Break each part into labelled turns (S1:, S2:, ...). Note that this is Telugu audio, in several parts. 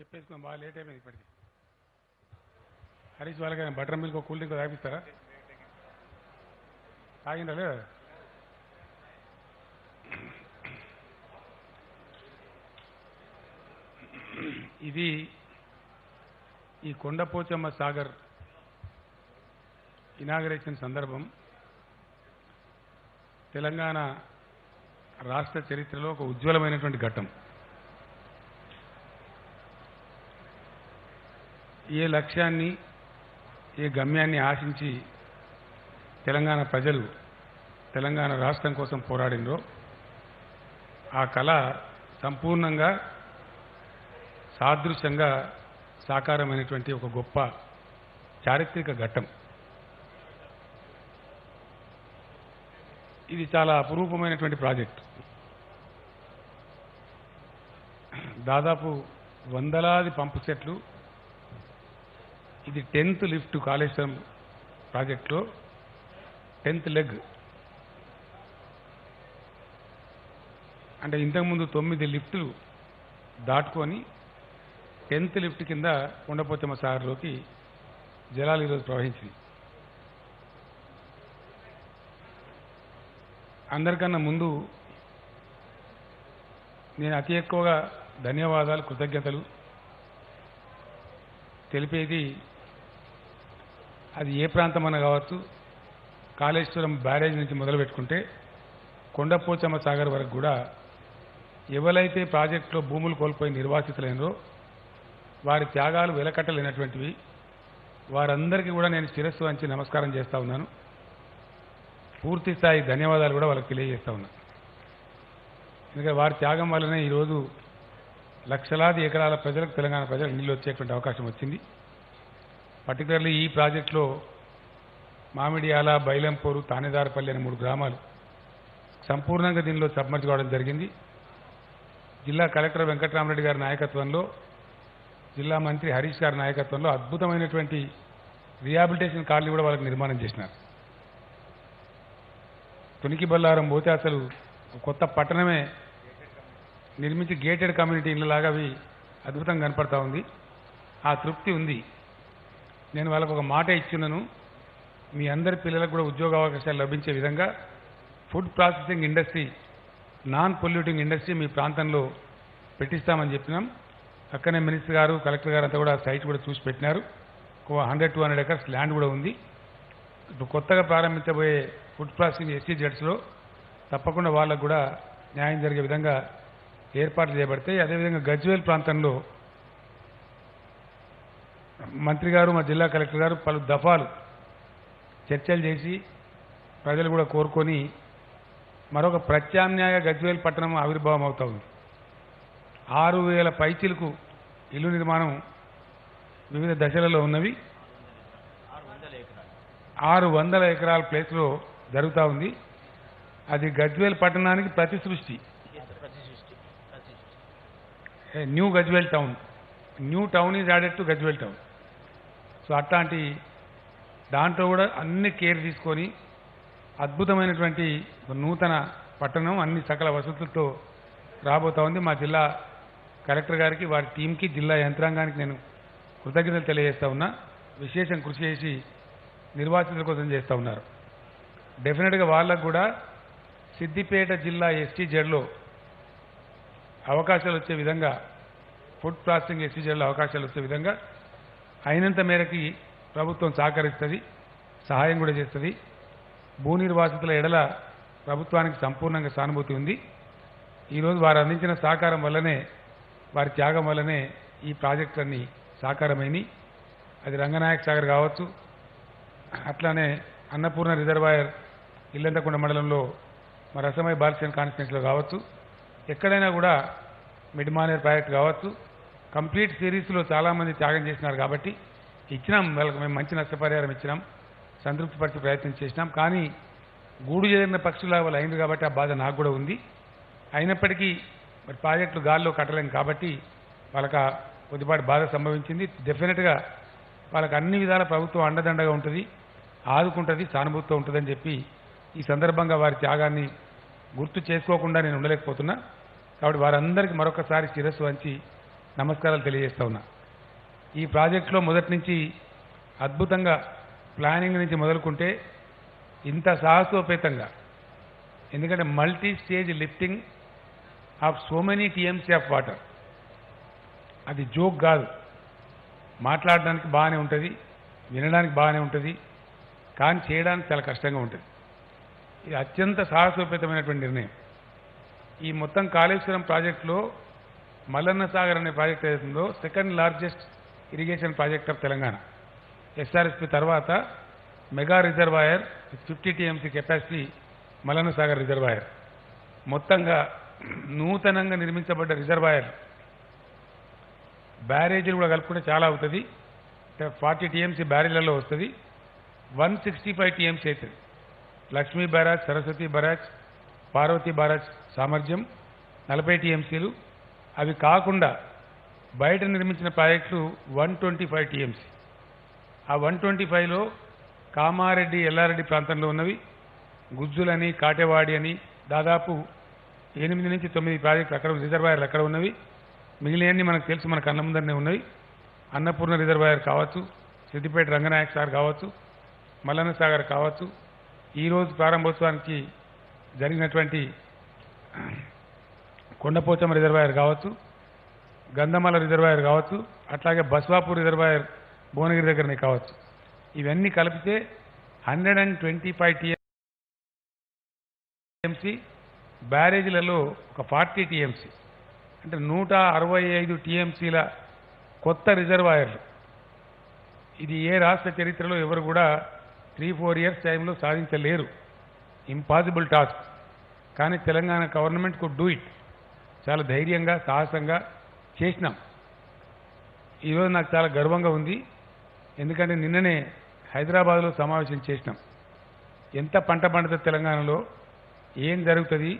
S1: చెప్పేసుకున్నాం బాగా లేట్ అయిపోయింది ఇప్పటికి. హరీష్ వాళ్ళకి బటర్ మిల్క్ కూల్ డ్రింక్ తాగిస్తారా? తాగిందా లేదా? ఇది ఈ కొండపోచమ్మ సాగర్ ఇనాగరేషన్ సందర్భం తెలంగాణ రాష్ట్ర చరిత్రలో ఒక ఉజ్వలమైనటువంటి ఘట్టం. ఏ లక్ష్యాన్ని ఏ గమ్యాన్ని ఆశించి తెలంగాణ ప్రజలు తెలంగాణ రాష్ట్రం కోసం పోరాడినరో ఆ కళ సంపూర్ణంగా సాదృశ్యంగా సాకారమైనటువంటి ఒక గొప్ప చారిత్రక ఘట్టం. ఇది చాలా అపురూపమైనటువంటి ప్రాజెక్ట్. దాదాపు వందలాది పంపు సెట్లు. ఇది 10th లిఫ్ట్ కాళేశ్వరం ప్రాజెక్టులో 10th లెగ్. అంటే ఇంతకుముందు 9 లిఫ్టులు దాటుకొని 10th లిఫ్ట్ కింద కొండపోచమ్మ సాగర్లోకి జలాలు ఈరోజు ప్రవహించింది. అందరికన్నా ముందు నేను అతి ఎక్కువగా ధన్యవాదాలు కృతజ్ఞతలు తెలిపేది అది ఏ ప్రాంతమన్నా కావచ్చు, కాళేశ్వరం బ్యారేజ్ నుంచి మొదలు పెట్టుకుంటే కొండపోచమ్మ సాగర్ వరకు కూడా ఎవరైతే ప్రాజెక్టులో భూములు కోల్పోయి నిర్వాసితులైనరో వారి త్యాగాలు వెలకట్టలేనటువంటివి. వారందరికీ కూడా నేను శిరస్సు వంచి నమస్కారం చేస్తూ ఉన్నాను. పూర్తి స్థాయి ధన్యవాదాలు కూడా వాళ్ళకి తెలియజేస్తూ ఉన్నాను. ఎందుకంటే వారి త్యాగం వల్లనే ఈరోజు లక్షలాది ఎకరాల ప్రజలకు, తెలంగాణ ప్రజలకు నీళ్ళు వచ్చేటువంటి అవకాశం వచ్చింది. పర్టికులర్లీ ఈ ప్రాజెక్టులో మామిడియాల, బైలంపూరు, తానేదారపల్లి అనే 3 గ్రామాలు సంపూర్ణంగా దీనిలో సబ్మర్జ్ కావడం జరిగింది. జిల్లా కలెక్టర్ వెంకటరామరెడ్డి గారి నాయకత్వంలో, జిల్లా మంత్రి హరీష్ గారి నాయకత్వంలో అద్భుతమైనటువంటి రిహాబిలిటేషన్ కాలనీ కూడా వాళ్ళకి నిర్మాణం చేసినారు. తునికి బల్లారం పోతే అసలు కొత్త పట్టణమే నిర్మించి గేటెడ్ కమ్యూనిటీ ఇళ్ళలాగా అవి అద్భుతంగా కనపడతా ఉంది. ఆ తృప్తి ఉంది. నేను వాళ్ళకు ఒక మాట ఇచ్చున్నాను, మీ అందరి పిల్లలకు కూడా ఉద్యోగ అవకాశాలు లభించే విధంగా food processing industry, non polluting industry మీ ప్రాంతంలో పెట్టిస్తామని చెప్పినాం. అక్కనే మినిస్టర్ గారు, కలెక్టర్ గారు అంతా కూడా సైట్ కూడా చూసి పెట్టినారు. 100-200 ఎకర్స్ ల్యాండ్ కూడా ఉంది. ఇప్పుడు కొత్తగా ప్రారంభించబోయే ఫుడ్ ప్రాసెసింగ్ SEZsలో తప్పకుండా వాళ్ళకు కూడా న్యాయం జరిగే విధంగా ఏర్పాట్లు చేయబడతాయి. అదేవిధంగా గజ్వేల్ ప్రాంతంలో మంత్రి గారు, మా జిల్లా కలెక్టర్ గారు పలు దఫాలు చర్చలు చేసి ప్రజలు కూడా కోరుకొని మరొక ప్రత్యామ్నాయ గజ్వేల్ పట్టణం ఆవిర్భావం అవుతా ఉంది. 6000 పైచిలకు ఇల్లు నిర్మాణం వివిధ దశలలో ఉన్నవి. 600 ఎకరాల ప్లేస్లో జరుగుతూ ఉంది. అది గజ్వేల్ పట్టణానికి ప్రతి సృష్టి. New Gajwel town, new town is added to Gajwel town. So అట్లాంటి దాంట్లో కూడా అన్ని కేర్ తీసుకొని అద్భుతమైనటువంటి నూతన పట్టణం అన్ని సకల వసతులతో రాబోతా ఉంది. మా జిల్లా కలెక్టర్ గారికి, వారి టీంకి, జిల్లా యంత్రాంగానికి నేను కృతజ్ఞతలు తెలియజేస్తా ఉన్నా. విశేషం కృషి చేసి నిర్వాసితుల కోసం చేస్తూ ఉన్నారు. డెఫినెట్గా వాళ్ళకు కూడా సిద్దిపేట జిల్లా SEZలో అవకాశాలు వచ్చే విధంగా, ఫుడ్ ప్రాసెసింగ్ SEZలో అవకాశాలు వచ్చే విధంగా అయినంత మేరకి ప్రభుత్వం సహకరిస్తుంది, సహాయం కూడా చేస్తుంది. భూ నిర్వాసితుల ఎడల ప్రభుత్వానికి సంపూర్ణంగా సానుభూతి ఉంది. ఈరోజు వారు అందించిన సహకారం వల్లనే, వారి త్యాగం వల్లనే ఈ ప్రాజెక్టులన్నీ సాకారమైనవి. అది రంగనాయక సాగర్ కావచ్చు, అట్లానే అన్నపూర్ణ రిజర్వాయర్ ఇల్లంతకుంట మండలంలో మా రసమై బాలసేన కాన్స్టిట్యున్సీలో కావచ్చు, ఎక్కడైనా కూడా మిడ్మానేర్ ప్రాజెక్ట్ కావచ్చు. కంప్లీట్ సిరీస్లో చాలామంది త్యాగం చేసినారు కాబట్టి ఇచ్చినాం వాళ్ళకి. మేము మంచి నష్టపరిహారం ఇచ్చినాం, సంతృప్తిపరిచే ప్రయత్నం చేసినాం. కానీ గూడు చేరిన పక్షుల వాళ్ళు అయింది కాబట్టి ఆ బాధ నాకు కూడా ఉంది. అయినప్పటికీ మరి ప్రాజెక్టులు గాల్లో కట్టలేం కాబట్టి వాళ్ళకి కొద్దిపాటి బాధ సంభవించింది. డెఫినెట్గా వాళ్ళకి అన్ని విధాల ప్రభుత్వం అండదండగా ఉంటుంది, ఆదుకుంటుంది, సానుభూతితో ఉంటుందని చెప్పి ఈ సందర్భంగా వారి త్యాగాన్ని గుర్తు చేసుకోకుండా నేను ఉండలేకపోతున్నా. కాబట్టి వారందరికీ మరొకసారి శిరస్సు వంచి నమస్కారాలు తెలియజేస్తా ఉన్నా. ఈ ప్రాజెక్టులో మొదటి నుంచి అద్భుతంగా ప్లానింగ్ నుంచి మొదలుకుంటే ఇంత సాహసోపేతంగా, ఎందుకంటే multi stage lifting of so many TMC of water, అది జోక్ కాదు. మాట్లాడడానికి బాగానే ఉంటుంది, వినడానికి బాగానే ఉంటుంది, కానీ చేయడానికి చాలా కష్టంగా ఉంటుంది. ఇది అత్యంత సాహసోపేతమైనటువంటి నిర్ణయం. ఈ మొత్తం కాళేశ్వరం ప్రాజెక్టులో మల్లన్న సాగర్ అనే ప్రాజెక్ట్ ఏదైతుందో second largest irrigation project of Telangana. SRSP తర్వాత mega reservoir 50 TMC capacity Mallanna Sagar reservoir. మొత్తంగా నూతనంగా నిర్మించబడ్డ రిజర్వాయర్ బ్యారేజీలు కూడా కలుపుకుంటే చాలా అవుతుంది. 40 టీఎంసీ బ్యారేజ్లలో వస్తుంది. 165 టీఎంసీ అవుతుంది. Lakshmi barrage, Saraswati barrage, Parvati barrage సామర్థ్యం 40 టీఎంసీలు. అవి కాకుండా బయట నిర్మించిన ప్రాజెక్టులు 125 టీఎంసీ. ఆ 125లో కామారెడ్డి, ఎల్లారెడ్డి ప్రాంతంలో ఉన్నవి, గుజ్జులని, కాటేవాడి అని దాదాపు 8 నుంచి 9 ప్రాజెక్టులు అక్కడ రిజర్వాయర్లు అక్కడ ఉన్నవి. మిగిలినవన్నీ మనకు తెలుసు, మన కళ్ళ ముందరనే ఉన్నవి. అన్నపూర్ణ రిజర్వాయర్ కావచ్చు, సిద్దిపేట రంగనాయక సాగర్ కావచ్చు, మల్లన్న సాగర్ కావచ్చు, ఈరోజు ప్రారంభోత్సవానికి జరిగినటువంటి కొండపోచమ్మ రిజర్వాయర్ కావచ్చు, గంధమల రిజర్వాయర్ కావచ్చు, అట్లాగే బస్వాపూర్ రిజర్వాయర్ భువనగిరి దగ్గరనే కావచ్చు. ఇవన్నీ కలిపితే 125 టీఎంసీ, బ్యారేజీలలో ఒక 40 టీఎంసీ, అంటే 165 టీఎంసీల కొత్త రిజర్వాయర్లు. ఇది ఏ రాష్ట్ర చరిత్రలో ఎవరు కూడా 3-4 ఇయర్స్ టైంలో సాధించలేరు. Impossible task. కానీ Telangana government could do it. చాలా ధైర్యంగా, సాహసంగా చేసినాం. ఈరోజు నాకు చాలా గర్వంగా ఉంది. ఎందుకంటే నిన్ననే హైదరాబాద్లో సమావేశం చేసినాం. ఎంత పంట పండుతుంది తెలంగాణలో, ఏం జరుగుతుంది,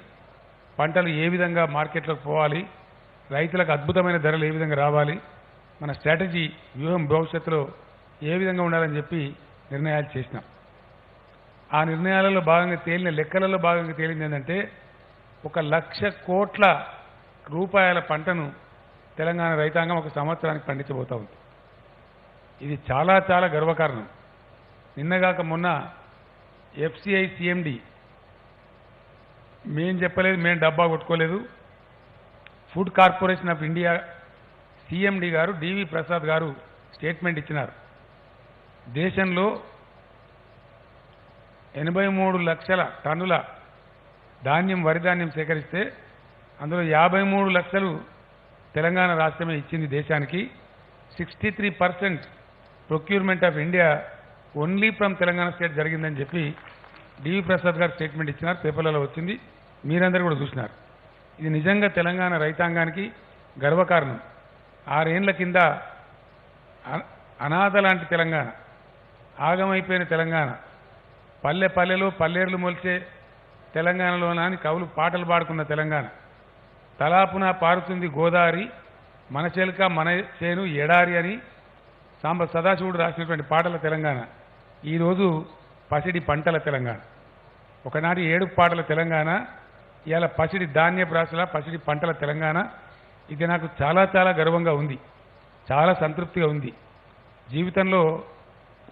S1: పంటలు ఏ విధంగా మార్కెట్లోకి పోవాలి, రైతులకు అద్భుతమైన ధరలు ఏ విధంగా రావాలి, మన స్ట్రాటజీ వ్యూహం భవిష్యత్తులో ఏ విధంగా ఉండాలని చెప్పి నిర్ణయాలు చేసినాం. ఆ నిర్ణయాలలో భాగంగా తేలిన లెక్కలలో భాగంగా తేలింది ఏంటంటే 1,00,000 కోట్ల రూపాయల పంటను తెలంగాణ రైతాంగం ఒక సంవత్సరానికి పండించబోతా ఉంది. ఇది చాలా చాలా గర్వకారణం. నిన్నగాక మొన్న ఎఫ్సిఐ సిఎండి, మేం చెప్పలేదు, మేం డబ్బా కొట్టుకోలేదు, food corporation of India CMD గారు డివి ప్రసాద్ గారు స్టేట్మెంట్ ఇచ్చినారు. దేశంలో 83 లక్షల టన్నుల ధాన్యం, వరి ధాన్యం సేకరిస్తే అందులో 53 లక్షలు తెలంగాణ రాష్ట్రమే ఇచ్చింది దేశానికి. 63% procurement of India only from Telangana state జరిగిందని చెప్పి డివి ప్రసాద్ గారు స్టేట్మెంట్ ఇచ్చినారు. పేపర్లలో వచ్చింది, మీరందరూ కూడా చూసినారు. ఇది నిజంగా తెలంగాణ రైతాంగానికి గర్వకారణం. 6 ఏళ్ల కింద అనాథ లాంటి తెలంగాణ, ఆగమైపోయిన తెలంగాణ, పల్లె పల్లెలో పల్లేర్లు మొలిచే తెలంగాణలో నాని కవులు పాటలు పాడుకున్న తెలంగాణ, తలాపున పారుతుంది గోదావరి, మన చెలక మన చేను ఎడారి అని సాంబ సదాశివుడు రాసినటువంటి పాటల తెలంగాణ ఈరోజు పసిడి పంటల తెలంగాణ. ఒకనాటి ఏడుపు పాటల తెలంగాణ ఇవాళ పసిడి ధాన్యపు రాశుల పసిడి పంటల తెలంగాణ. ఇది నాకు చాలా చాలా గర్వంగా ఉంది, చాలా సంతృప్తిగా ఉంది. జీవితంలో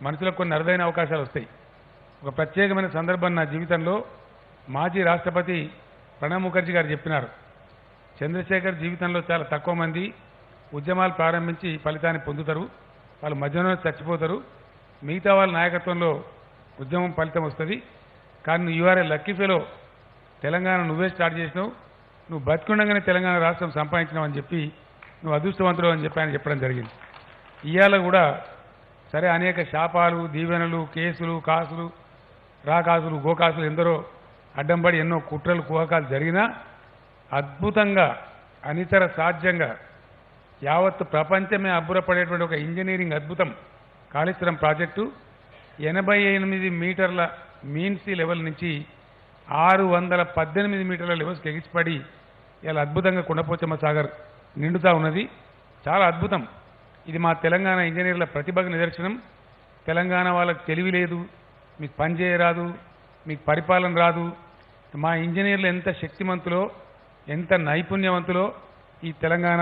S1: మనుషులకు కొన్ని అరుదైన అవకాశాలు వస్తాయి. ఒక ప్రత్యేకమైన సందర్భం నా జీవితంలో మాజీ రాష్ట్రపతి ప్రణబ్ ముఖర్జీ గారు చెప్పినారు, చంద్రశేఖర్ జీవితంలో చాలా తక్కువ మంది ఉద్యమాలు ప్రారంభించి ఫలితాన్ని పొందుతారు, వాళ్ళు మధ్యలో చచ్చిపోతారు, మిగతా వాళ్ళ నాయకత్వంలో ఉద్యమం ఫలితం వస్తుంది, కానీ you are a lucky fellow, Telangana నువ్వే స్టార్ట్ చేసినావు, నువ్వు బతికుండగానే తెలంగాణ రాష్ట్రం సంపాదించినావు అని చెప్పి నువ్వు అదృష్టవంతుడు అని చెప్పి ఆయన చెప్పడం జరిగింది. ఇవాళ కూడా సరే అనేక శాపాలు, దీవెనలు, కేసులు, కాసులు, రాకాసులు, గోకాసులు ఎందరో అడ్డంపడి ఎన్నో కుట్రలు కుహకాలు జరిగినా అద్భుతంగా అనితర సాధ్యంగా యావత్తు ప్రపంచమే అబ్బురపడేటువంటి ఒక ఇంజనీరింగ్ అద్భుతం కాళేశ్వరం ప్రాజెక్టు 88 మీటర్ల మీన్ సీ లెవెల్ నుంచి 618 మీటర్ల లెవెల్స్కి ఎగిసిపడి ఇలా అద్భుతంగా కొండపోచమ్మ సాగర్ నిండుతా ఉన్నది. చాలా అద్భుతం. ఇది మా తెలంగాణ ఇంజనీర్ల ప్రతిభకు నిదర్శనం. తెలంగాణ వాళ్ళకి తెలివి లేదు, మీకు పని చేయరాదు, మీకు పరిపాలన రాదు. మా ఇంజనీర్లు ఎంత శక్తిమంతులో, ఎంత నైపుణ్యవంతులో ఈ తెలంగాణ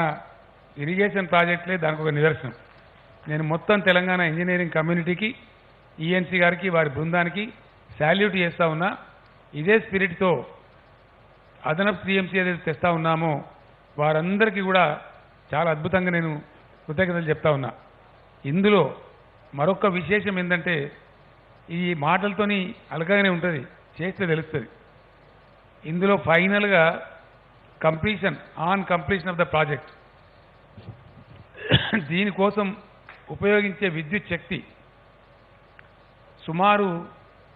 S1: ఇరిగేషన్ ప్రాజెక్టులే దానికి ఒక నిదర్శనం. నేను మొత్తం తెలంగాణ ఇంజనీరింగ్ కమ్యూనిటీకి, ఈఎన్సీ గారికి, వారి బృందానికి శాల్యూట్ చేస్తూ ఉన్నా. ఇదే స్పిరిట్తో అదనపు సిఎంసీ ఏదైతే తెస్తా ఉన్నామో వారందరికీ కూడా చాలా అద్భుతంగా నేను కృతజ్ఞతలు చెప్తా ఉన్నా. ఇందులో మరొక విశేషం ఏంటంటే, ఈ మాటలతోని అలకగానే ఉంటుంది, చేస్తే తెలుస్తుంది. ఇందులో ఫైనల్గా కంప్లీషన్ ఆఫ్ ద ప్రాజెక్ట్, దీనికోసం ఉపయోగించే విద్యుత్ శక్తి సుమారు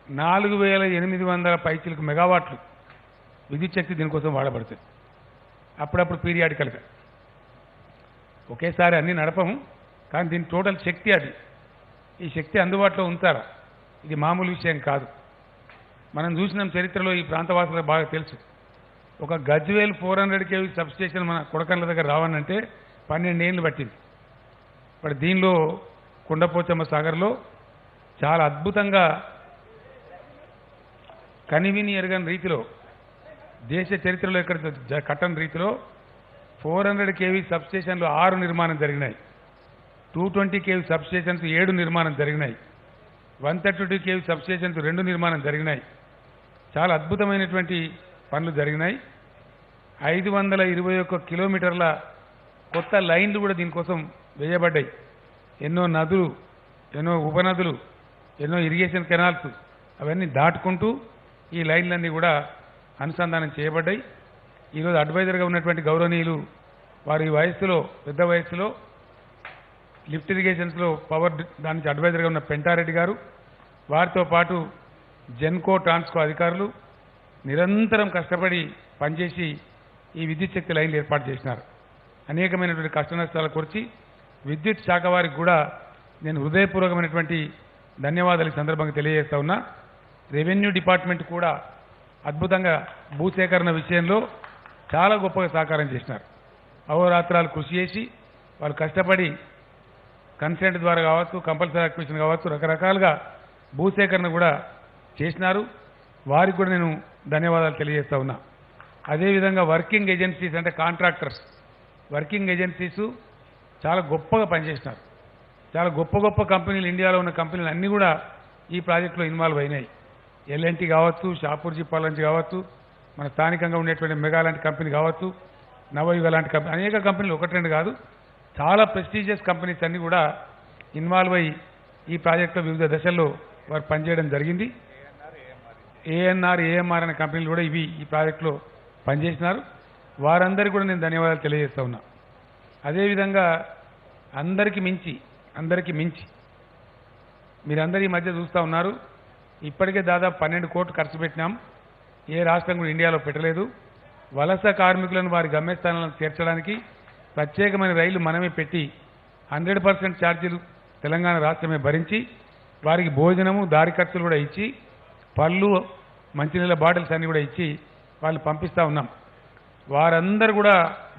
S1: 4800 పైచిలకు మెగావాట్లు విద్యుత్ శక్తి దీనికోసం వాడబడుతుంది. అప్పుడప్పుడు పీరియాడికల్గా, ఒకేసారి అన్ని నడపము, కానీ దీని టోటల్ శక్తి అది. ఈ శక్తి అందుబాటులో ఉంచారా, ఇది మామూలు విషయం కాదు. మనం చూసినాం చరిత్రలో, ఈ ప్రాంతవాసులకు బాగా తెలుసు. ఒక గజ్వేల్ 400 kV సబ్స్టేషన్ మన కొడకండ్ల దగ్గర రావాలంటే 12 ఏళ్ళు పట్టింది. ఇప్పుడు దీనిలో కొండపోచమ్మ సాగర్లో చాలా అద్భుతంగా కనివిని ఎరగని రీతిలో, దేశ చరిత్రలో ఎక్కడ కట్టని రీతిలో 400 kV సబ్స్టేషన్లు 6 నిర్మాణం జరిగినాయి. 220 kV సబ్స్టేషన్స్ 7 నిర్మాణం జరిగినాయి. 132 kV సబ్స్టేషన్స్ 2 నిర్మాణం జరిగినాయి. చాలా అద్భుతమైనటువంటి పనులు జరిగినాయి. 521 కిలోమీటర్ల కొత్త లైన్లు కూడా దీనికోసం వేయబడ్డాయి. ఎన్నో నదులు, ఎన్నో ఉపనదులు, ఎన్నో ఇరిగేషన్ కెనాల్స్ అవన్నీ దాటుకుంటూ ఈ లైన్లన్నీ కూడా అనుసంధానం చేయబడ్డాయి. ఈరోజు అడ్వైజర్గా ఉన్నటువంటి గౌరవనీయులు, వారి వయస్సులో, పెద్ద వయస్సులో లిఫ్ట్ ఇరిగేషన్స్లో పవర్ దానికి అడ్వైజర్గా ఉన్న పెంటారెడ్డి గారు, వారితో పాటు జెన్కో ట్రాన్స్కో అధికారులు నిరంతరం కష్టపడి పనిచేసి ఈ విద్యుత్ శక్తి లైన్లు ఏర్పాటు చేసినారు. అనేకమైనటువంటి కష్ట నష్టాలకు వచ్చి విద్యుత్ శాఖ వారికి కూడా నేను హృదయపూర్వకమైనటువంటి ధన్యవాదాలు ఈ సందర్భంగా తెలియజేస్తా ఉన్నా. రెవెన్యూ డిపార్ట్మెంట్ కూడా అద్భుతంగా భూసేకరణ విషయంలో చాలా గొప్పగా సహకారం చేసినారు. అహోరాత్రాలు కృషి చేసి వాళ్ళు కష్టపడి కన్సెంట్ ద్వారా కావచ్చు, కంపల్సరీ అక్విజిషన్ కావచ్చు, రకరకాలుగా భూసేకరణ కూడా చేసినారు. వారికి కూడా నేను ధన్యవాదాలు తెలియజేస్తా ఉన్నా. అదేవిధంగా వర్కింగ్ ఏజెన్సీస్ అంటే కాంట్రాక్టర్స్, వర్కింగ్ ఏజెన్సీస్ చాలా గొప్పగా పనిచేసినారు. చాలా గొప్ప గొప్ప కంపెనీలు, ఇండియాలో ఉన్న కంపెనీలు అన్నీ కూడా ఈ ప్రాజెక్టులో ఇన్వాల్వ్ అయినాయి. ఎల్ఎన్టీ కావచ్చు, షాపూర్ జిప్పాల్ నుంచి కావచ్చు, మన స్థానికంగా ఉండేటువంటి మెగా లాంటి కంపెనీ కావచ్చు, నవయుగ లాంటి కంపెనీ, అనేక కంపెనీలు, ఒకటి రెండు కాదు, చాలా ప్రెస్టీజియస్ కంపెనీస్ అన్నీ కూడా ఇన్వాల్వ్ అయ్యి ఈ ప్రాజెక్టులో వివిధ దశల్లో వారు పనిచేయడం జరిగింది. ఏఎన్ఆర్ అనే కంపెనీలు కూడా ఈ ప్రాజెక్టులో పనిచేసినారు. వారందరికీ కూడా నేను ధన్యవాదాలు తెలియజేస్తా ఉన్నా. అదేవిధంగా అందరికీ మించి మీరందరూ ఈ మధ్య చూస్తూ ఉన్నారు, ఇప్పటికే దాదాపు 12 కోట్లు ఖర్చు పెట్టినాం. ఏ రాష్ట్రం కూడా ఇండియాలో పెట్టలేదు. వలస కార్మికులను వారి గమ్యస్థానాలను చేర్చడానికి ప్రత్యేకమైన రైళ్లు మనమే పెట్టి 100% ఛార్జీలు తెలంగాణ రాష్ట్రమే భరించి వారికి భోజనము, దారి ఖర్చులు కూడా ఇచ్చి, పళ్ళు, మంచినీళ్ళ బాటిల్స్ అన్నీ కూడా ఇచ్చి వాళ్ళు పంపిస్తూ ఉన్నాం. వారందరూ కూడా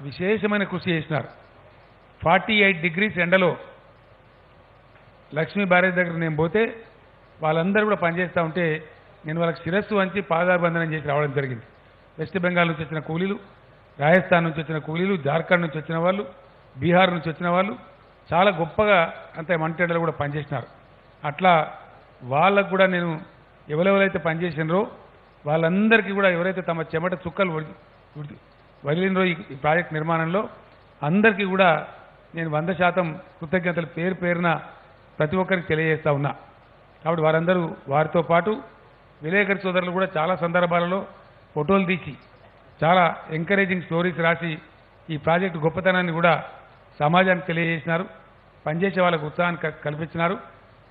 S1: విశేషమైన కృషి చేసినారు. 48 degrees ఎండలో లక్ష్మీ బ్యారేజ్ దగ్గర నేను పోతే వాళ్ళందరూ కూడా పనిచేస్తూ ఉంటే నేను వాళ్ళకి శిరస్సు వంచి పాదాభివందనం చేసి రావడం జరిగింది. వెస్ట్ బెంగాల్ నుంచి వచ్చిన కూలీలు, రాజస్థాన్ నుంచి వచ్చిన కూలీలు, జార్ఖండ్ నుంచి వచ్చిన వాళ్ళు, బీహార్ నుంచి వచ్చిన వాళ్ళు చాలా గొప్పగా అంతే మంటెండలు కూడా పనిచేసినారు. అట్లా వాళ్ళకు కూడా నేను ఎవరెవరైతే పనిచేసినారో వాళ్ళందరికీ కూడా, ఎవరైతే తమ చెమట చుక్కలు వదిలినరో ఈ ప్రాజెక్ట్ నిర్మాణంలో, అందరికీ కూడా నేను 100% కృతజ్ఞతలు పేరున ప్రతి ఒక్కరికి తెలియజేస్తా ఉన్నా. కాబట్టి వారందరూ, వారితో పాటు విలేకరి సోదరులు కూడా చాలా సందర్భాలలో ఫోటోలు తీసి చాలా ఎంకరేజింగ్ స్టోరీస్ రాసి ఈ ప్రాజెక్టు గొప్పతనాన్ని కూడా సమాజానికి తెలియజేసినారు. పనిచేసే వాళ్ళకు ఉత్సాహాన్ని కల్పించినారు.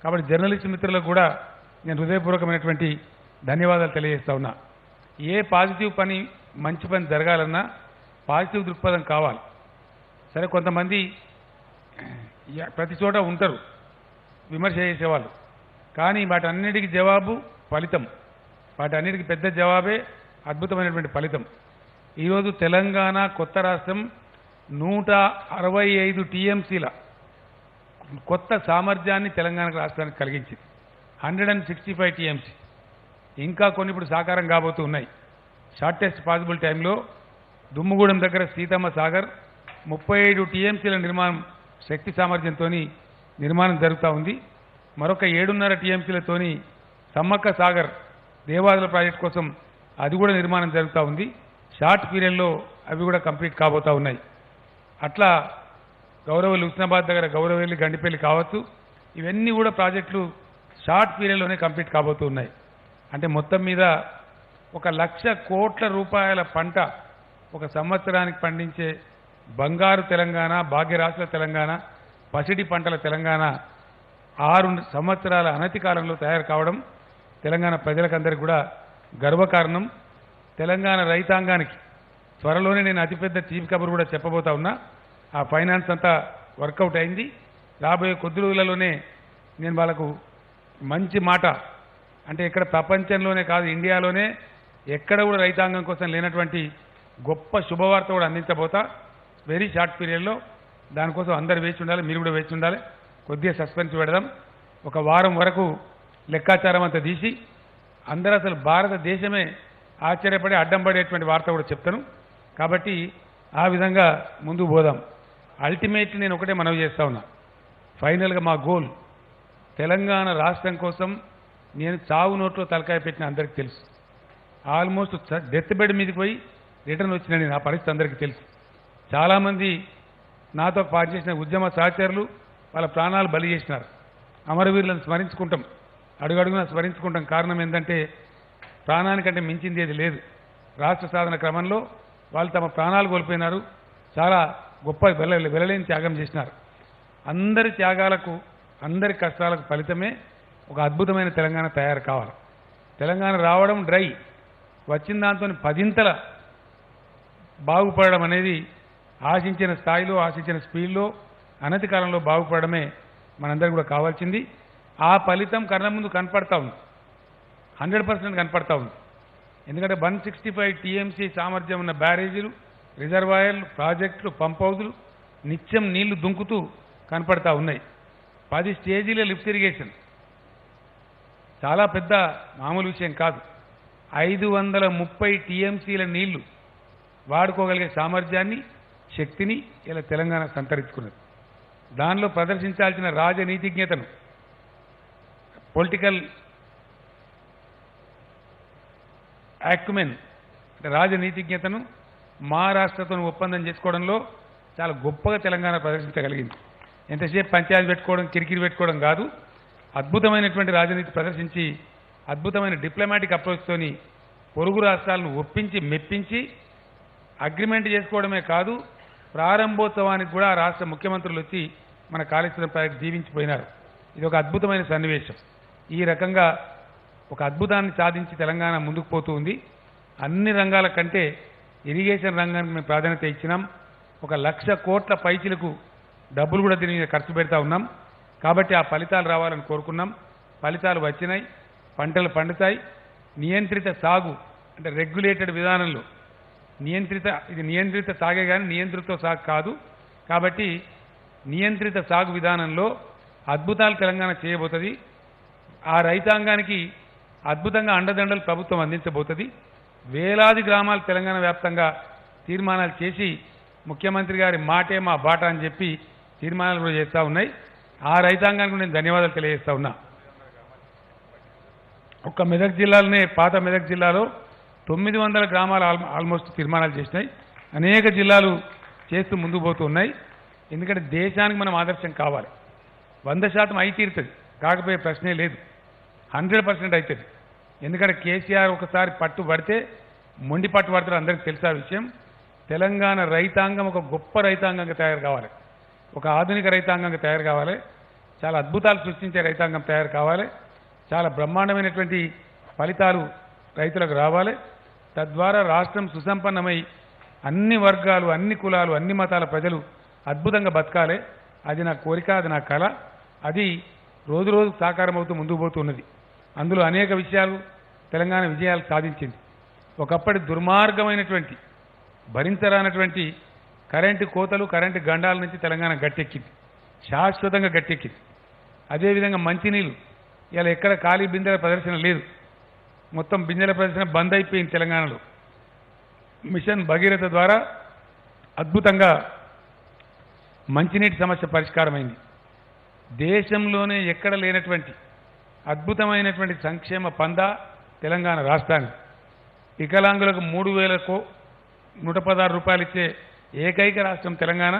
S1: కాబట్టి జర్నలిస్ట్ మిత్రులకు కూడా నేను హృదయపూర్వకమైనటువంటి ధన్యవాదాలు తెలియజేస్తా ఉన్నా. ఏ పాజిటివ్ పని, మంచి పని జరగాలన్నా పాజిటివ్ దృక్పథం కావాలి. సరే, కొంతమంది ప్రతి చోట ఉంటారు విమర్శ చేసేవాళ్ళు, కానీ వాటన్నిటికీ జవాబు ఫలితం, వాటన్నిటికీ పెద్ద జవాబే అద్భుతమైనటువంటి ఫలితం. ఈరోజు తెలంగాణ కొత్త రాష్ట్రం 165 TMCల కొత్త సామర్థ్యాన్ని తెలంగాణ రాష్ట్రానికి కలిగించింది. 165 TMC. ఇంకా కొన్ని ఇప్పుడు సాకారం కాబోతూ ఉన్నాయి. షార్టెస్ట్ పాసిబుల్ టైంలో దుమ్ముగూడెం దగ్గర సీతమ్మ సాగర్, 37 టీఎంసీల నిర్మాణం శక్తి సామర్థ్యంతో నిర్మాణం జరుగుతూ ఉంది. మరొక 7.5 టీఎంసీలతోని సమ్మక్క సాగర్ దేవాదుల ప్రాజెక్ట్ కోసం అది కూడా నిర్మాణం జరుగుతూ ఉంది. షార్ట్ పీరియడ్లో అవి కూడా కంప్లీట్ కాబోతూ ఉన్నాయి. అట్లా గౌరవల్లి హుస్నాబాద్ దగ్గర గౌరవల్లి గండిపల్లి కావచ్చు, ఇవన్నీ కూడా ప్రాజెక్టులు షార్ట్ పీరియడ్లోనే కంప్లీట్ కాబోతూ ఉన్నాయి. అంటే మొత్తం మీద 1,00,000 కోట్ల రూపాయల పంట ఒక సంవత్సరానికి పండించే బంగారు తెలంగాణ, భాగ్యరాశుల తెలంగాణ, పసిడి పంటల తెలంగాణ 6 సంవత్సరాల అనతి కాలంలో తయారు కావడం తెలంగాణ ప్రజలకందరికీ కూడా గర్వకారణం. తెలంగాణ రైతాంగానికి త్వరలోనే నేను అతిపెద్ద చీఫ్ కబుర్ కూడా చెప్పబోతా ఉన్నా. ఆ ఫైనాన్స్ అంతా వర్కౌట్ అయింది. రాబోయే కొద్ది రోజులలోనే నేను వాళ్ళకు మంచి మాట, అంటే ఇక్కడ ప్రపంచంలోనే కాదు ఇండియాలోనే ఎక్కడ కూడా రైతాంగం కోసం లేనటువంటి గొప్ప శుభవార్త కూడా అందించబోతా వెరీ షార్ట్ పీరియడ్లో. దానికోసం అందరు వేచి ఉండాలి, మీరు కూడా వేచి ఉండాలి. కొద్దిగా సస్పెన్స్ పెడదాం. ఒక వారం వరకు లెక్కాచారం అంతా తీసి అందరూ అసలు భారతదేశమే ఆశ్చర్యపడి అడ్డం పడేటువంటి వార్త కూడా చెప్తాను. కాబట్టి ఆ విధంగా ముందుకు పోదాం. అల్టిమేట్లీ నేను ఒకటే మనవి చేస్తా ఉన్నా, ఫైనల్గా మా గోల్ తెలంగాణ రాష్ట్రం కోసం నేను చావు నోట్లో తలకాయ పెట్టిన అందరికీ తెలుసు. ఆల్మోస్ట్ డెత్ బెడ్ మీదకి పోయి రిటర్న్ వచ్చిన నేను, ఆ పరిస్థితి అందరికీ తెలుసు. చాలామంది నాతో పనిచేసిన ఉద్యమ సహచరులు వాళ్ళ ప్రాణాలు బలి చేసినారు. అమరవీరులను స్మరించుకుంటాం, అడుగడుగునా స్మరించుకుంటాం. కారణం ఏంటంటే ప్రాణానికంటే మించింది ఏది లేదు. రాష్ట్ర సాధన క్రమంలో వాళ్ళు తమ ప్రాణాలు కోల్పోయినారు. చాలా గొప్ప వెలలేని త్యాగం చేసినారు. అందరి త్యాగాలకు, అందరి కష్టాలకు ఫలితమే ఒక అద్భుతమైన తెలంగాణ తయారు కావాలి. తెలంగాణ రావడం డ్రై, వచ్చిన దాంతో 10 బాగుపడడం అనేది ఆశించిన స్థాయిలో, ఆశించిన స్పీడ్లో, అనతి కాలంలో బాగుపడమే మనందరికీ కూడా కావాల్సింది. ఆ ఫలితం కళ్ళ ముందు కనపడతా ఉంది, 100% కనపడతా ఉంది. ఎందుకంటే 165 టీఎంసీ సామర్థ్యం ఉన్న బ్యారేజీలు, రిజర్వాయర్లు, ప్రాజెక్టులు, పంప్ హౌజులు నిత్యం నీళ్లు దుంకుతూ కనపడతా ఉన్నాయి. 10 స్టేజీల లిఫ్ట్ ఇరిగేషన్ చాలా పెద్ద మామూలు విషయం కాదు. 530 టీఎంసీల నీళ్లు వాడుకోగలిగే సామర్థ్యాన్ని, శక్తిని ఇలా తెలంగాణ సంతరించుకున్నది. దానిలో ప్రదర్శించాల్సిన రాజనీతిజ్ఞతను, పొలిటికల్ యాక్యుమెన్ అంటే రాజనీతిజ్ఞతను మహారాష్ట్రతో ఒప్పందం చేసుకోవడంలో చాలా గొప్పగా తెలంగాణ ప్రదర్శించగలిగింది. ఎంతసేపు పంచాయతీ పెట్టుకోవడం, కిరికిరి పెట్టుకోవడం కాదు, అద్భుతమైనటువంటి రాజనీతి ప్రదర్శించి అద్భుతమైన డిప్లొమాటిక్ అప్రోచ్తోని పొరుగు రాష్ట్రాలను ఒప్పించి మెప్పించి అగ్రిమెంట్ చేసుకోవడమే కాదు, ప్రారంభోత్సవానికి కూడా ఆ రాష్ట్ర ముఖ్యమంత్రులు వచ్చి మన కాళేశ్వరం ప్రాజెక్టు జీవించిపోయినారు. ఇది ఒక అద్భుతమైన సన్నివేశం. ఈ రకంగా ఒక అద్భుతాన్ని సాధించి తెలంగాణ ముందుకు పోతూ ఉంది. అన్ని రంగాల కంటే ఇరిగేషన్ రంగానికి మేము ప్రాధాన్యత ఇచ్చినాం. 1,00,000 కోట్ల పైచిలకు డబ్బులు కూడా దీని మీద ఖర్చు పెడతా ఉన్నాం. కాబట్టి ఆ ఫలితాలు రావాలని కోరుకున్నాం. ఫలితాలు వచ్చినాయి, పంటలు పండుతాయి. నియంత్రిత సాగు అంటే రెగ్యులేటెడ్ విధానంలో ఇది నియంత్రిత సాగే కానీ నియంత్రిత సాగు కాదు. కాబట్టి నియంత్రిత సాగు విధానంలో అద్భుతాలు తెలంగాణ చేయబోతుంది. ఆ రైతాంగానికి అద్భుతంగా అండదండలు ప్రభుత్వం అందించబోతుంది. వేలాది గ్రామాలు తెలంగాణ వ్యాప్తంగా తీర్మానాలు చేసి ముఖ్యమంత్రి గారి మాటే మా బాట అని చెప్పి తీర్మానాలు కూడా చేస్తూ ఉన్నాయి. ఆ రైతాంగానికి నేను ధన్యవాదాలు తెలియజేస్తా ఉన్నా. ఒక్క మెదక్ జిల్లాలోనే, పాత మెదక్ జిల్లాలో 900 గ్రామాలు ఆల్మోస్ట్ తీర్మానాలు చేసినాయి. అనేక జిల్లాలు చేస్తూ ముందుకు పోతూ ఉన్నాయి. ఎందుకంటే దేశానికి మనం ఆదర్శం కావాలి. 100% అయి తీరుతుంది, కాకపోయే ప్రశ్నే లేదు. 100% అవుతుంది. ఎందుకంటే కేసీఆర్ ఒకసారి పట్టు పడితే మొండి పట్టు పడతారు, అందరికీ తెలిసే విషయం. తెలంగాణ రైతాంగం ఒక గొప్ప రైతాంగంగా తయారు కావాలి, ఒక ఆధునిక రైతాంగంగా తయారు కావాలి, చాలా అద్భుతాలు సృష్టించే రైతాంగం తయారు కావాలి, చాలా బ్రహ్మాండమైనటువంటి ఫలితాలు రైతులకు రావాలి. తద్వారా రాష్ట్రం సుసంపన్నమై అన్ని వర్గాలు, అన్ని కులాలు, అన్ని మతాల ప్రజలు అద్భుతంగా బతకాలి. అది నా కోరిక, అది నా కళ. అది రోజు రోజు సాకారం అవుతూ ముందుకు పోతున్నది. అందులో అనేక విషయాలు తెలంగాణ విజయాలు సాధించింది. ఒకప్పటి దుర్మార్గమైనటువంటి, భరించరానటువంటి కరెంటు కోతలు, కరెంటు గండాల నుంచి తెలంగాణ గట్టెక్కింది, శాశ్వతంగా గట్టెక్కింది. అదేవిధంగా మంచినీళ్ళు ఇలా ఎక్కడ ఖాళీ బిందెల ప్రదర్శన లేదు, మొత్తం బిందెల ప్రదర్శన బంద్ అయిపోయింది తెలంగాణలో. మిషన్ భగీరథ ద్వారా అద్భుతంగా మంచినీటి సమస్య పరిష్కారమైంది. దేశంలోనే ఎక్కడ లేనటువంటి అద్భుతమైనటువంటి సంక్షేమ పందా తెలంగాణ రాష్ట్రానికి. వికలాంగులకు 3,116 రూపాయలు ఇచ్చే ఏకైక రాష్ట్రం తెలంగాణ.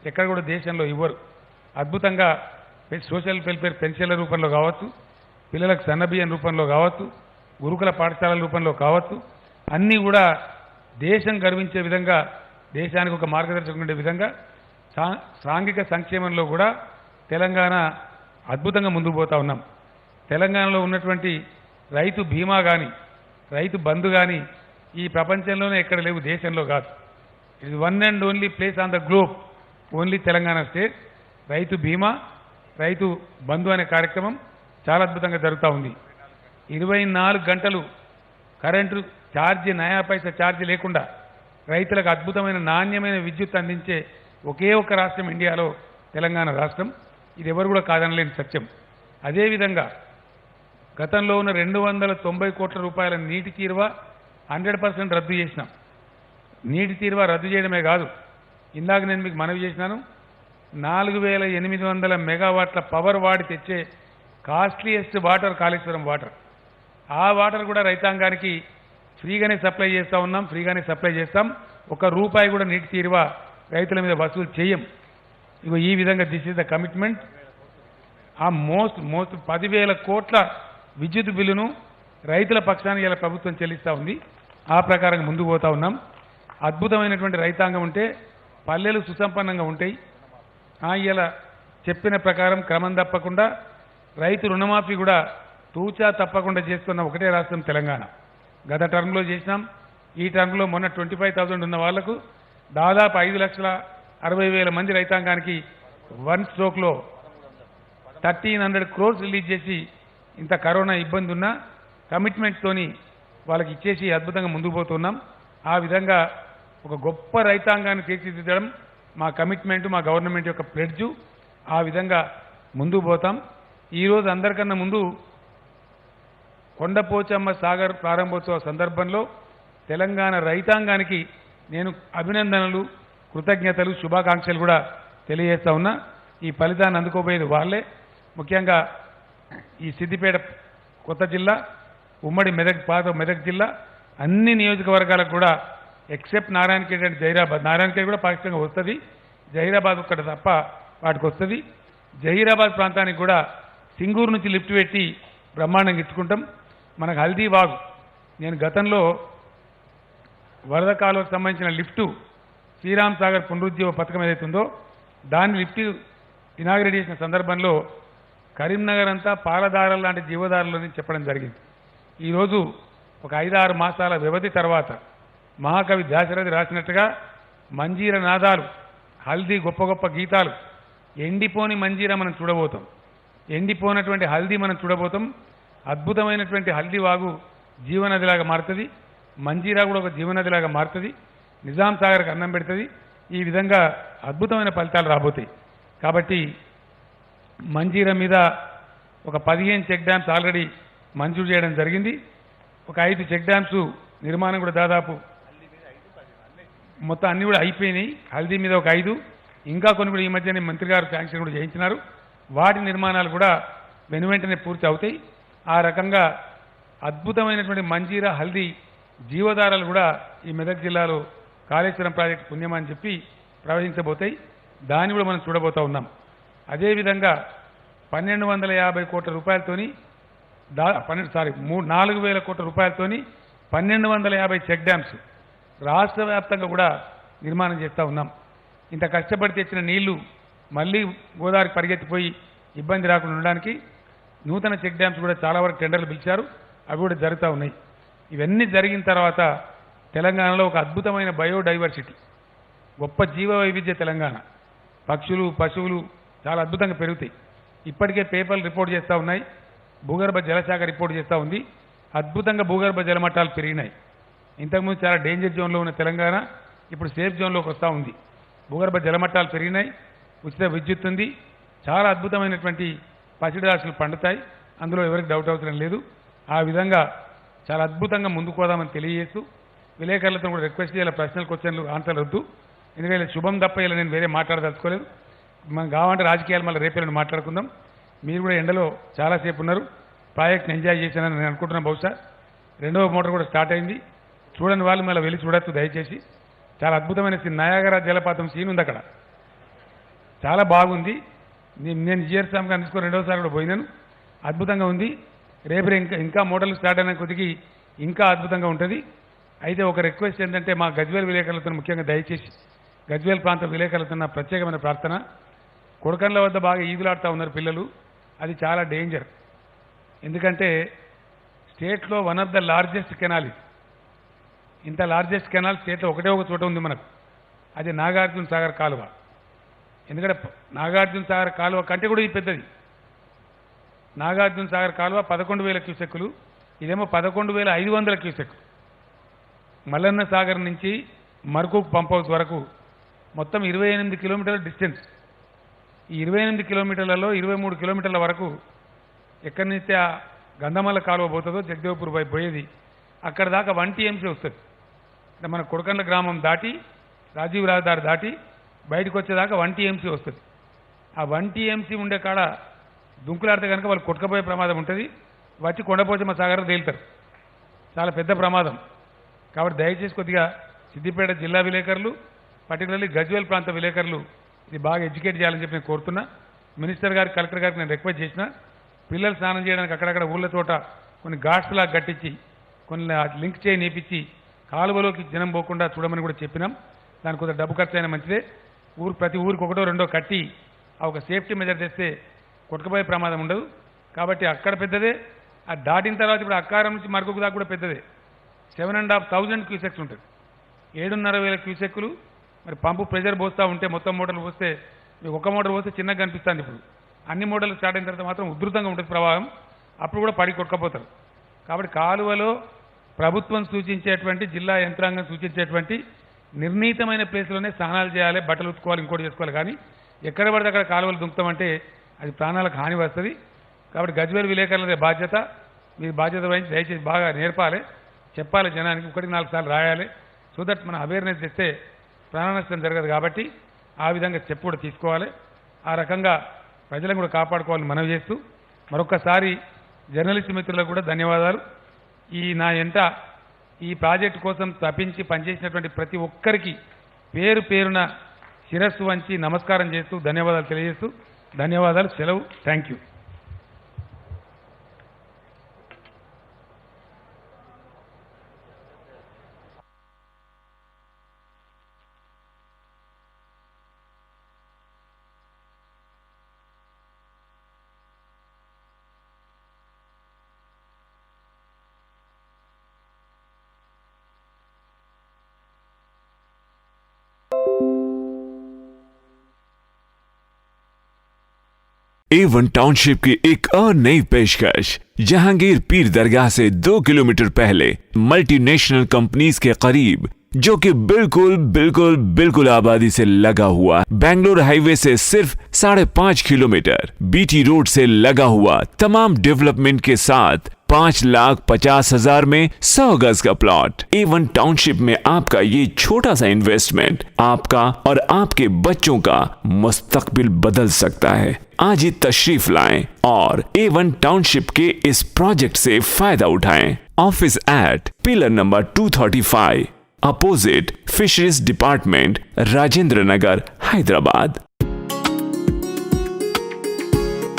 S1: ఎక్కడ కూడా దేశంలో ఇవ్వరు. అద్భుతంగా సోషల్ వెల్ఫేర్ పెన్షన్ల రూపంలో కావచ్చు, పిల్లలకు సన్నబియ్యం రూపంలో కావచ్చు, గురుకుల పాఠశాలల రూపంలో కావచ్చు, అన్నీ కూడా దేశం గర్వించే విధంగా, దేశానికి ఒక మార్గదర్శకం ఉండే విధంగా సాంఘిక సంక్షేమంలో కూడా తెలంగాణ అద్భుతంగా ముందుకు పోతా ఉన్నాం. తెలంగాణలో ఉన్నటువంటి రైతు బీమా కానీ, రైతు బంధు కానీ ఈ ప్రపంచంలోనే ఎక్కడ లేవు, దేశంలో కాదు. It is one and only place on the globe, only Telangana state. రైతు బీమా, రైతు బంధు అనే కార్యక్రమం చాలా అద్భుతంగా జరుగుతూ ఉంది. 24 గంటలు కరెంటు ఛార్జీ, నయా పైసా ఛార్జీ లేకుండా రైతులకు అద్భుతమైన నాణ్యమైన విద్యుత్ అందించే ఒకే ఒక్క రాష్ట్రం ఇండియాలో తెలంగాణ రాష్ట్రం. ఇది ఎవరు కూడా కాదనలేని సత్యం. అదేవిధంగా గతంలో ఉన్న 290 కోట్ల రూపాయల నీటి తీరువ 100% రద్దు చేసినాం. నీటి తీరువ రద్దు చేయడమే కాదు, ఇందాక నేను మీకు మనవి చేసినాను, 4,800 మెగావాట్ల పవర్ వాడి తెచ్చే కాస్ట్లీయెస్ట్ వాటర్ కాళేశ్వరం వాటర్. ఆ వాటర్ కూడా రైతాంగానికి ఫ్రీగానే సప్లై చేస్తూ ఉన్నాం, ఫ్రీగానే సప్లై చేస్తాం. ₹1 కూడా నీటి తీరువ రైతుల మీద వసూలు చేయం. ఇగో ఈ విధంగా దిస్ ఇస్ ద కమిట్మెంట్. ఆ మోస్ట్ 10,000 కోట్ల విద్యుత్ బిల్లును రైతుల పక్షాన ఇలా ప్రభుత్వం చెల్లిస్తూ ఉంది. ఆ ప్రకారంగా ముందుకు పోతా ఉన్నాం. అద్భుతమైనటువంటి రైతాంగం ఉంటే పల్లెలు సుసంపన్నంగా ఉంటాయి. ఇలా చెప్పిన ప్రకారం క్రమం తప్పకుండా రైతు రుణమాఫీ కూడా తూచా తప్పకుండా చేస్తున్న ఒకటే రాష్ట్రం తెలంగాణ. గత టర్మ్లో చేసినాం. ఈ టర్మ్లో మొన్న 25,000 ఉన్న వాళ్లకు దాదాపు 5,60,000 మంది రైతాంగానికి వన్ స్ట్రోక్లో 1,300 crores రిలీజ్ చేసి, ఇంత కరోనా ఇబ్బంది ఉన్నా కమిట్మెంట్తోని వాళ్ళకి ఇచ్చేసి అద్భుతంగా ముందుకు పోతున్నాం. ఆ విధంగా ఒక గొప్ప రైతాంగాన్ని తీర్చిదిద్దడం మా కమిట్మెంట్, మా గవర్నమెంట్ యొక్క ప్లెడ్జు. ఆ విధంగా ముందుకు పోతాం. ఈరోజు అందరికన్నా ముందు కొండపోచమ్మ సాగర్ ప్రారంభోత్సవ సందర్భంలో తెలంగాణ రైతాంగానికి నేను అభినందనలు, కృతజ్ఞతలు, శుభాకాంక్షలు కూడా తెలియజేస్తా ఉన్నా. ఈ ఫలితాన్ని అందుకోబోయేది వాళ్ళే. ముఖ్యంగా ఈ సిద్దిపేట కొత్త జిల్లా, ఉమ్మడి పాత మెదక్ జిల్లా అన్ని నియోజకవర్గాలకు కూడా ఎక్సెప్ట్ నారాయణఖేడ్ అండ్ జహీరాబాద్, నారాయణఖేడ్ కూడా పాక్షికంగా వస్తుంది, జహీరాబాద్ ఒక్కటి తప్ప వాటికి వస్తుంది. జహీరాబాద్ ప్రాంతానికి కూడా సింగూరు నుంచి లిఫ్ట్ పెట్టి బ్రహ్మాండంగా ఇచ్చుకుంటాం. మనకు హల్దీ వాగు, నేను గతంలో వరద కాలువకు సంబంధించిన లిఫ్టు శ్రీరామ్ సాగర్ పునరుజ్జీవ పథకం ఏదైతుందో దాన్ని లిఫ్ట్ ఇనాగ్రేట్ చేసిన సందర్భంలో కరీంనగర్ అంతా పాలదారుల లాంటి జీవదారులని చెప్పడం జరిగింది. ఈరోజు ఒక 5-6 మాసాల వ్యవధి తర్వాత మహాకవి దాశరథి రాసినట్టుగా మంజీర నాదాలు, హల్దీ గొప్ప గొప్ప గీతాలు, ఎండిపోని మంజీర మనం చూడబోతాం, ఎండిపోయినటువంటి హల్దీ మనం చూడబోతాం. అద్భుతమైనటువంటి హల్దీ వాగు జీవనదిలాగా మారుతుంది, మంజీరా కూడా ఒక జీవనదిలాగా మారుతుంది, నిజాం సాగర్కి అన్నం పెడుతుంది. ఈ విధంగా అద్భుతమైన ఫలితాలు రాబోతాయి. కాబట్టి మంజీరా మీద ఒక 15 చెక్ డ్యామ్స్ ఆల్రెడీ మంజూరు చేయడం జరిగింది. ఒక 5 చెక్ డ్యామ్స్ నిర్మాణం కూడా దాదాపు మొత్తం అన్ని కూడా అయిపోయినాయి. హల్దీ మీద ఒక 5, ఇంకా కొన్ని కూడా ఈ మధ్యనే మంత్రి గారు శాంక్షన్ కూడా చేయించినారు. వాటి నిర్మాణాలు కూడా వెనువెంటనే పూర్తి అవుతాయి. ఆ రకంగా అద్భుతమైనటువంటి మంజీరా, హల్దీ జీవధారాలు కూడా ఈ మెదక్ జిల్లాలో కాళేశ్వరం ప్రాజెక్టు పుణ్యమని చెప్పి ప్రవహించబోతాయి. దాన్ని కూడా మనం చూడబోతా ఉన్నాం. అదేవిధంగా 1,250 కోట్ల రూపాయలతోని 4,000 కోట్ల రూపాయలతోని 1,250 చెక్ డ్యామ్స్ రాష్ట్ర వ్యాప్తంగా కూడా నిర్మాణం చేస్తూ ఉన్నాం. ఇంత కష్టపడి తెచ్చిన నీళ్లు మళ్ళీ గోదావరికి పరిగెత్తిపోయి ఇబ్బంది రాకుండా ఉండడానికి నూతన చెక్ డ్యామ్స్ కూడా చాలా వరకు టెండర్లు పిలిచారు. అవి కూడా జరుగుతూ ఉన్నాయి. ఇవన్నీ జరిగిన తర్వాత తెలంగాణలో ఒక అద్భుతమైన బయోడైవర్సిటీ, గొప్ప జీవ వైవిధ్య తెలంగాణ, పక్షులు, పశువులు చాలా అద్భుతంగా పెరుగుతాయి. ఇప్పటికే పేపర్లు రిపోర్ట్ చేస్తూ ఉన్నాయి, భూగర్భ జలశాఖ రిపోర్ట్ చేస్తూ ఉంది. అద్భుతంగా భూగర్భ జలమట్టాలు పెరిగినాయి. ఇంతకుముందు చాలా డేంజర్ జోన్లో ఉన్న తెలంగాణ ఇప్పుడు సేఫ్ జోన్లోకి వస్తూ ఉంది. భూగర్భ జలమట్టాలు పెరిగినాయి, ఉచిత విద్యుత్ ఉంది, చాలా అద్భుతమైనటువంటి పసిడి రాశులు పండుతాయి. అందులో ఎవరికి డౌట్ అవసరం లేదు. ఆ విధంగా చాలా అద్భుతంగా ముందుకు పోదామని తెలియజేస్తూ విలేకరులతో కూడా రిక్వెస్ట్ చేయాలి, ప్రశ్నలు క్వశ్చన్లు ఆన్సర్లు వద్దు. ఎందుకంటే శుభం తప్ప ఇలా నేను వేరే మాట్లాడదలుచుకోలేదు. మనం కావాలంటే రాజకీయాలు మళ్ళీ రేపేళ్ళని మాట్లాడుకుందాం. మీరు కూడా ఎండలో చాలాసేపు ఉన్నారు, ప్రాజెక్ట్ని ఎంజాయ్ చేశానని నేను అనుకుంటున్నాను. బహుశా రెండవ మోటార్ కూడా స్టార్ట్ అయింది, చూడని వాళ్ళు మళ్ళీ వెళ్ళి చూడొచ్చు దయచేసి. చాలా అద్భుతమైన సీన్, నయాగరా జలపాతం సీన్ ఉంది అక్కడ, చాలా బాగుంది. నేను జిఆర్సామ్గా తీసుకొని రెండవసారి కూడా పోయినాను, అద్భుతంగా ఉంది. రేపు ఇంకా మోటార్లు స్టార్ట్ అయిన కొద్దికి ఇంకా అద్భుతంగా ఉంటుంది. అయితే ఒక రిక్వెస్ట్ ఏంటంటే మా గజ్వేల్ విలేకరులతో ముఖ్యంగా దయచేసి గజ్వేల్ ప్రాంత విలేకరులతో నా ప్రత్యేకమైన ప్రార్థన, కొడకండ్ల వద్ద బాగా ఈదులాడుతూ ఉన్నారు పిల్లలు, అది చాలా డేంజర్. ఎందుకంటే స్టేట్లో one of the largest canal ఇది. ఇంత లార్జెస్ట్ కెనాల్ స్టేట్లో ఒకటే ఒక చోట ఉంది మనకు, అది నాగార్జున సాగర్ కాలువ. ఎందుకంటే నాగార్జున సాగర్ కాలువ కంటే కూడా ఇది పెద్దది. నాగార్జున సాగర్ కాలువ 11,000 క్యూసెక్కులు, ఇదేమో 11,500 క్యూసెక్కులు. మల్లన్న సాగర్ నుంచి మర్కూక్ పంప్ హౌస్ వరకు మొత్తం 28 కిలోమీటర్ల డిస్టెన్స్. ఈ 28 కిలోమీటర్లలో 23 కిలోమీటర్ల వరకు ఎక్కడి నుంచి ఆ గంధమల్ల కాలువ పోతుందో జగదేవ్పూర్ వైపు పోయేది, అక్కడ దాకా 1 TMC వస్తుంది. అంటే మన కొడకండ్ల గ్రామం దాటి రాజీవ్ రహదారి దాటి బయటకు వచ్చేదాకా 1 TMC వస్తుంది. ఆ 1 TMC ఉండే కాడ దుంకులాడితే కనుక వాళ్ళు కొట్టుకపోయే ప్రమాదం ఉంటుంది, వచ్చి కొండపోచమ్మ సాగర్ తేలుతారు, చాలా పెద్ద ప్రమాదం. కాబట్టి దయచేసి కొద్దిగా సిద్దిపేట జిల్లా విలేకరులు, పర్టికులర్లీ గజ్వేల్ ప్రాంత విలేకరులు ఇది బాగా ఎడ్యుకేట్ చేయాలని చెప్పి నేను కోరుతున్నా. మినిస్టర్ గారికి, కలెక్టర్ గారికి నేను రిక్వెస్ట్ చేసిన, పిల్లలు స్నానం చేయడానికి అక్కడక్కడ ఊళ్ళ చోట కొన్ని ఘాట్స్ లాగా కట్టించి కొన్ని లింక్ చేయి నేపించి కాలువలోకి జనం పోకుండా చూడమని కూడా చెప్పినాం. దానికి కొంత డబ్బు ఖర్చు అయినా మంచిదే. ప్రతి ఊరికి ఒకటో రెండో కట్టి ఆ ఒక సేఫ్టీ మెజర్ తెస్తే కొట్టుకుపోయే ప్రమాదం ఉండదు. కాబట్టి అక్కడ పెద్దదే, ఆ దాటిన తర్వాత ఇప్పుడు అక్కారం నుంచి మరొక దాకా కూడా పెద్దదే. 7,500 క్యూసెక్స్ ఉంటుంది, 7,500 క్యూసెక్కులు. మరి పంపు ప్రెజర్ పోస్తూ ఉంటే మొత్తం మోటార్లు పోస్తే మీకు ఒక మోటార్ పోస్తే చిన్నగా కనిపిస్తుంది. ఇప్పుడు అన్ని మోటార్లు స్టార్ట్ అయిన తర్వాత మాత్రం ఉధృతంగా ఉంటుంది ప్రవాహం, అప్పుడు కూడా పడి కొట్టుకపోతారు. కాబట్టి కాలువలో ప్రభుత్వం సూచించేటువంటి, జిల్లా యంత్రాంగం సూచించేటువంటి నిర్ణీతమైన ప్లేస్లోనే స్నానాలు చేయాలి, బట్టలు ఉతుకోవాలి, ఇంకోటి చేసుకోవాలి. కానీ ఎక్కడ పడితే అక్కడ కాలువలు దుంకుతామంటే అది ప్రాణాలకు హాని వస్తుంది. కాబట్టి గజ్వేల్ విలేకరులదే బాధ్యత, మీరు బాధ్యత వహించి దయచేసి బాగా నేర్పాలి, చెప్పాలి జనానికి, 1-4 సార్లు రాయాలి. సో దట్ మన అవేర్నెస్ తెస్తే ప్రాణ నష్టం జరగదు. కాబట్టి ఆ విధంగా స్టెప్ కూడా తీసుకోవాలి. ఆ రకంగా ప్రజలను కూడా కాపాడుకోవాలని మనవి చేస్తూ మరొకసారి జర్నలిస్ట్ మిత్రులకు కూడా ధన్యవాదాలు. నా ఎంట ఈ ప్రాజెక్టు కోసం తప్పించి పనిచేసినటువంటి ప్రతి ఒక్కరికి పేరు పేరున శిరస్సు వంచి నమస్కారం చేస్తూ ధన్యవాదాలు తెలియజేస్తూ ధన్యవాదాలు, సెలవు. Thank you.
S2: A1 टाउनशिप की एक और नई पेशकश। जहांगीर पीर दरगाह से 2 किलोमीटर पहले मल्टीनेशनल कंपनीज के करीब, जो कि बिल्कुल आबादी से लगा हुआ, बेंगलोर हाईवे से सिर्फ 5.5 किलोमीटर, बीटी रोड से लगा हुआ, तमाम डेवलपमेंट के साथ 5,50,000 में 100 गज का प्लॉट। A1 टाउनशिप में आपका ये छोटा सा इन्वेस्टमेंट आपका और आपके बच्चों का मुस्तकबिल बदल सकता है। आज ही तशरीफ लाएं और A1 टाउनशिप के इस प्रोजेक्ट से फायदा उठाएं। Office at pillar number 235, opposite fisheries department, Rajendra Nagar, Hyderabad.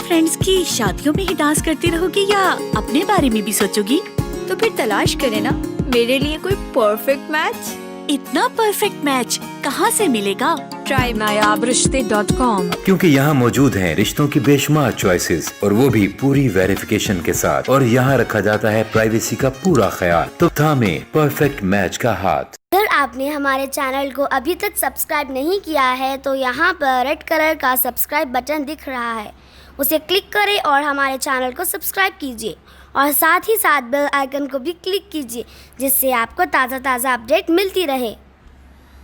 S3: Friends की शादियों में ही डांस करती रहोगी या अपने बारे में भी सोचोगी?
S4: तो फिर तलाश करें ना मेरे लिए कोई परफेक्ट मैच।
S3: इतना परफेक्ट मैच कहाँ से मिलेगा?
S4: ट्राई nayabrishte.com,
S5: क्योंकि यहाँ मौजूद हैं रिश्तों की बेशुमार चॉइसेस और वो भी पूरी वेरिफिकेशन के साथ, और यहाँ रखा जाता है प्राइवेसी का पूरा ख्याल। तो थामे परफेक्ट मैच का हाथ।
S6: अगर आपने हमारे चैनल को अभी तक सब्सक्राइब नहीं किया है तो यहाँ पर रेड कलर का सब्सक्राइब बटन दिख रहा है, उसे क्लिक करें और हमारे चैनल को सब्सक्राइब कीजिए और साथ ही साथ बेल आइकन को भी क्लिक कीजिए, जिससे आपको ताज़ा अपडेट मिलती रहे।